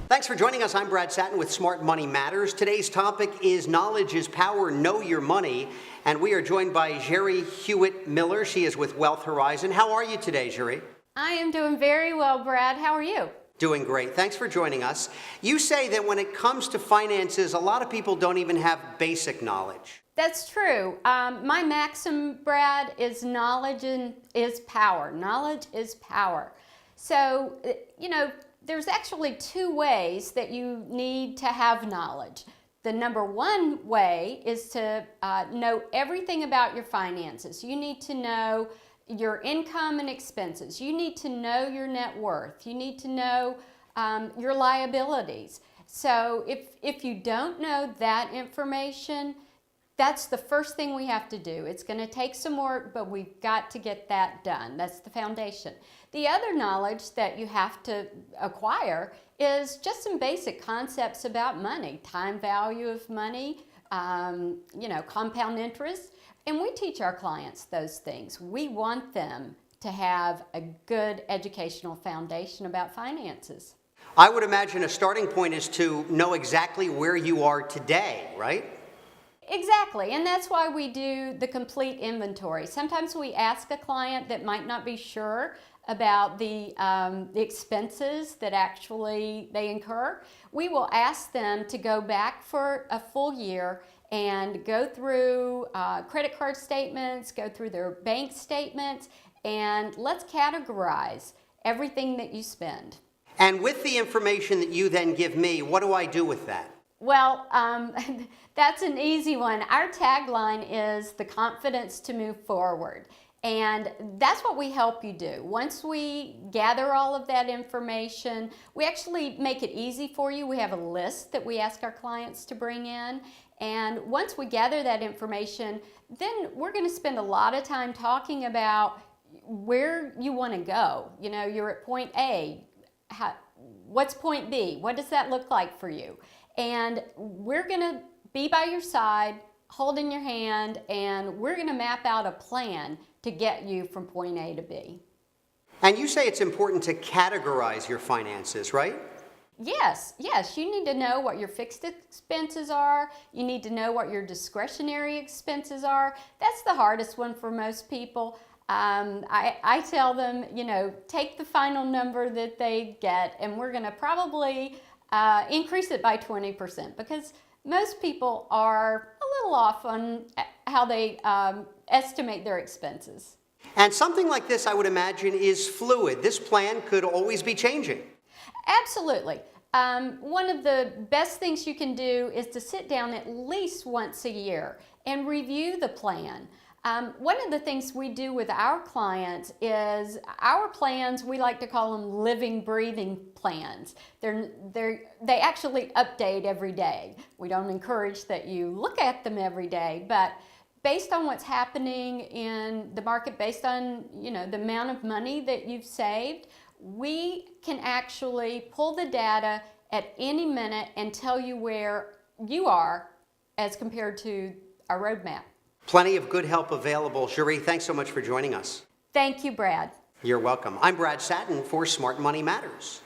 Thanks for joining us. I'm Brad Sattin with Smart Money Matters. Today's topic is Knowledge is Power, Know Your Money. And we are joined by Jerry Hewett Miller. She is with Wealth Horizon. How are you today, Jerry? I am doing very well, Brad. How are you? Doing great. Thanks for joining us. You say that when it comes to finances, a lot of people don't even have basic knowledge. That's true. My maxim, Brad, is knowledge is power. Knowledge is power. So, there's actually two ways that you need to have knowledge. The number one way is to know everything about your finances. You need to know your income and expenses. You need to know your net worth. You need to know your liabilities. So if you don't know that information, that's the first thing we have to do. It's going to take some work, but we've got to get that done. That's the foundation. The other knowledge that you have to acquire is just some basic concepts about money, time value of money, compound interest. And we teach our clients those things. We want them to have a good educational foundation about finances. I would imagine a starting point is to know exactly where you are today, right? Exactly, and that's why we do the complete inventory. Sometimes we ask a client that might not be sure about the expenses that actually they incur. We will ask them to go back for a full year and go through credit card statements, go through their bank statements, and let's categorize everything that you spend. And with the information that you then give me, what do I do with that? Well, that's an easy one. Our tagline is the confidence to move forward. And that's what we help you do. Once we gather all of that information, we actually make it easy for you. We have a list that we ask our clients to bring in. And once we gather that information, then we're going to spend a lot of time talking about where you want to go. You know, you're at point A. What's point B? What does that look like for you? And we're going to be by your side, holding your hand, and we're going to map out a plan to get you from point A to B. And you say it's important to categorize your finances, right? Yes. You need to know what your fixed expenses are. You need to know what your discretionary expenses are. That's the hardest one for most people. I tell them, take the final number that they get, and we're going to probably increase it by 20% because most people are a little off on how they estimate their expenses. And something like this, I would imagine, is fluid. This plan could always be changing. Absolutely. One of the best things you can do is to sit down at least once a year and review the plan. One of the things we do with our clients is our plans, we like to call them living, breathing plans. They actually update every day. We don't encourage that you look at them every day, but based on what's happening in the market, based on the amount of money that you've saved, we can actually pull the data at any minute and tell you where you are as compared to our roadmap. Plenty of good help available. Jerry, thanks so much for joining us. Thank you, Brad. You're welcome. I'm Brad Sattin for Smart Money Matters.